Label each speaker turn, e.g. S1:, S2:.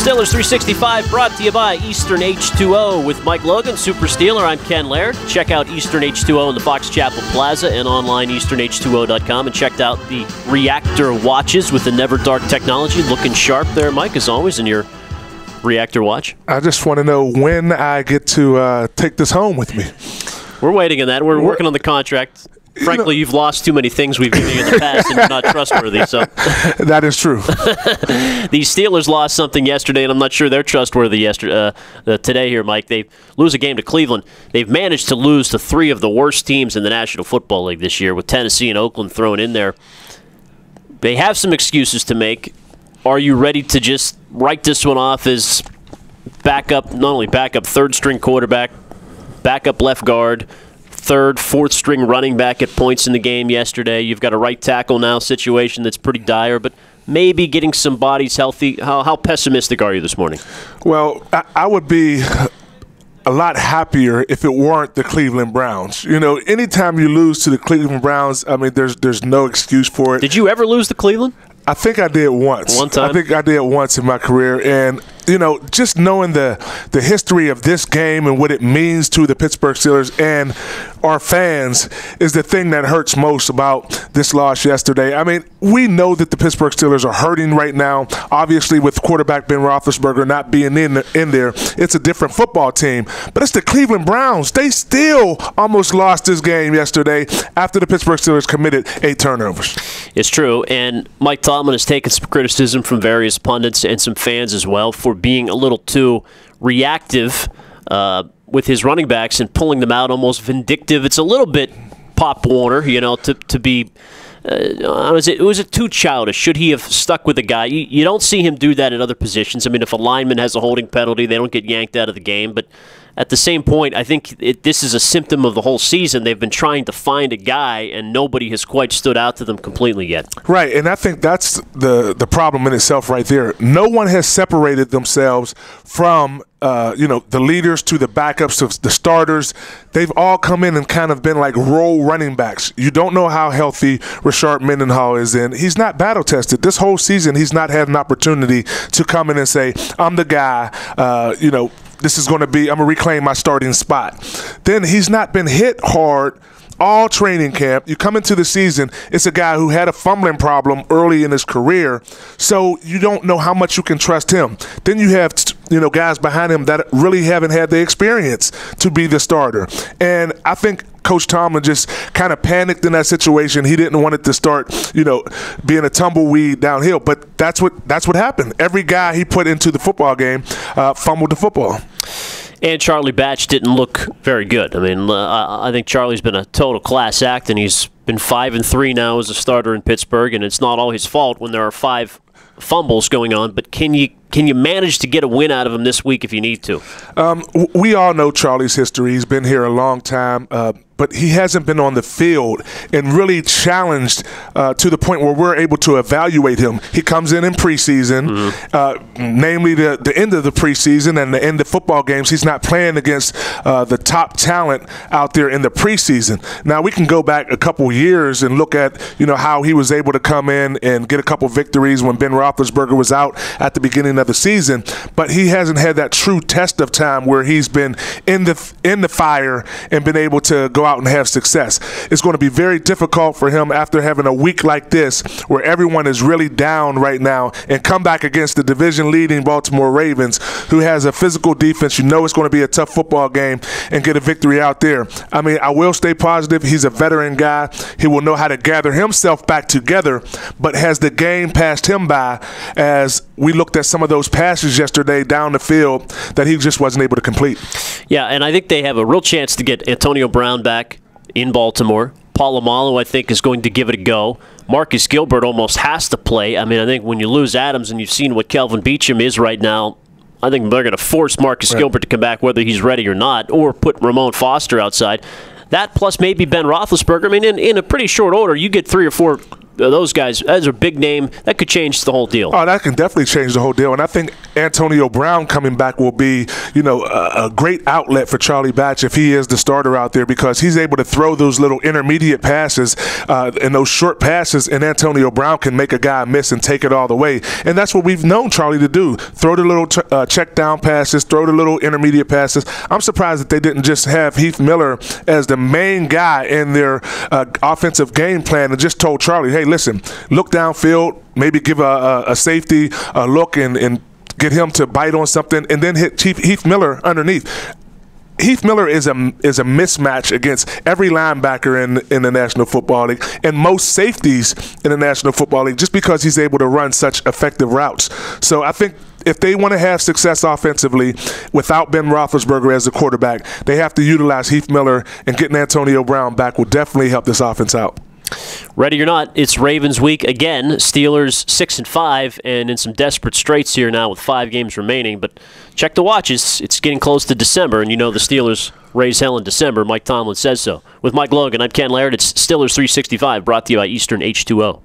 S1: Steelers 365 brought to you by Eastern H2O with Mike Logan, Super Steeler. I'm Ken Laird. Check out Eastern H2O in the Fox Chapel Plaza and online easternh2o.com, and checked out the Reactor watches with the Never Dark technology. Looking sharp there, Mike, as always, in your Reactor watch.
S2: I just want to know when I get to take this home with me. We're
S1: waiting on that. We're working on the contract. Frankly, you've lost too many things we've given you in the past, and you're not trustworthy. So
S2: that is true.
S1: The Steelers lost something yesterday, and I'm not sure they're trustworthy today here, Mike. They lose a game to Cleveland. They've managed to lose to three of the worst teams in the National Football League this year, with Tennessee and Oakland thrown in there. They have some excuses to make. Are you ready to just write this one off as backup, not only backup, third-string quarterback, backup left guard, third, fourth-string running back at points in the game yesterday? You've got a right tackle now situation that's pretty dire, but maybe getting some bodies healthy. How pessimistic are you this morning?
S2: Well, I would be a lot happier if it weren't the Cleveland Browns. You know, anytime you lose to the Cleveland Browns, I mean, there's no excuse for it.
S1: Did you ever lose to Cleveland?
S2: I think I did once.
S1: One time?
S2: I think I did once in my career. And, you know, just knowing the history of this game and what it means to the Pittsburgh Steelers and our fans is the thing that hurts most about this loss yesterday. I mean, we know that the Pittsburgh Steelers are hurting right now. Obviously, with quarterback Ben Roethlisberger not being in there, it's a different football team. But it's the Cleveland Browns. They still almost lost this game yesterday after the Pittsburgh Steelers committed 8 turnovers.
S1: It's true. And Mike Tomlin has taken some criticism from various pundits and some fans as well for being a little too reactive with his running backs and pulling them out, almost vindictive. It's a little bit Pop Warner, you know, to be was it too childish? Should he have stuck with the guy? You don't see him do that at other positions. I mean, if a lineman has a holding penalty, they don't get yanked out of the game. But at the same point, I think this is a symptom of the whole season. They've been trying to find a guy, and nobody has quite stood out to them completely yet.
S2: Right, and I think that's the problem in itself right there. No one has separated themselves from the leaders to the backups to the starters. They've all come in and kind of been like role running backs. You don't know how healthy Rashard Mendenhall is in. He's not battle tested. This whole season, he's not had an opportunity to come in and say, I'm the guy, this is going to be, I'm going to reclaim my starting spot. Then he's not been hit hard all training camp. You come into the season, it's a guy who had a fumbling problem early in his career, so you don't know how much you can trust him. Then you have guys behind him that really haven't had the experience to be the starter. And I think Coach Tomlin just kind of panicked in that situation. He didn't want it to start, being a tumbleweed downhill. But that's what happened. Every guy he put into the football game fumbled the football.
S1: And Charlie Batch didn't look very good. I mean, I think Charlie's been a total class act, and he's been 5-3 now as a starter in Pittsburgh, and it's not all his fault when there are 5 fumbles going on. But can you manage to get a win out of him this week if you need to?
S2: We all know Charlie's history. He's been here a long time. But he hasn't been on the field and really challenged to the point where we're able to evaluate him. He comes in preseason, namely the end of the preseason and the end of football games. He's not playing against the top talent out there in the preseason. Now, we can go back a couple years and look at, how he was able to come in and get a couple victories when Ben Roethlisberger was out at the beginning of the season. But he hasn't had that true test of time where he's been in the fire and been able to go out and have success. It's going to be very difficult for him after having a week like this where everyone is really down right now and come back against the division-leading Baltimore Ravens, who has a physical defense. It's going to be a tough football game, and get a victory out there. I mean, I will stay positive. He's a veteran guy. He will know how to gather himself back together, but has the game passed him by as we looked at some of those passes yesterday down the field that he just wasn't able to complete?
S1: Yeah, and I think they have a real chance to get Antonio Brown back in Baltimore. Polamalu, I think, is going to give it a go. Marcus Gilbert almost has to play. I mean, I think when you lose Adams and you've seen what Kelvin Beachum is right now, I think they're going to force Marcus Gilbert to come back whether he's ready or not, or put Ramon Foster outside. That plus maybe Ben Roethlisberger. I mean, in a pretty short order, you get 3 or 4 those guys, as a big name, that could change the whole deal.
S2: Oh, that can definitely change the whole deal. And I think Antonio Brown coming back will be, a great outlet for Charlie Batch if he is the starter out there, because he's able to throw those little intermediate passes and those short passes, and Antonio Brown can make a guy miss and take it all the way. And that's what we've known Charlie to do. Throw the little check down passes, throw the little intermediate passes. I'm surprised that they didn't just have Heath Miller as the main guy in their offensive game plan and just told Charlie, hey, listen, look downfield, maybe give a safety a look and get him to bite on something, and then hit Heath Miller underneath. Heath Miller is a mismatch against every linebacker in the National Football League and most safeties in the National Football League, just because he's able to run such effective routes. So I think if they want to have success offensively without Ben Roethlisberger as the quarterback, they have to utilize Heath Miller, and getting Antonio Brown back will definitely help this offense out.
S1: Ready or not, it's Ravens week again. Steelers 6-5 and in some desperate straits here now with 5 games remaining. But check the watches. It's getting close to December, and you know the Steelers raise hell in December. Mike Tomlin says so. With Mike Logan, I'm Ken Laird. It's Steelers 365, brought to you by Eastern H2O.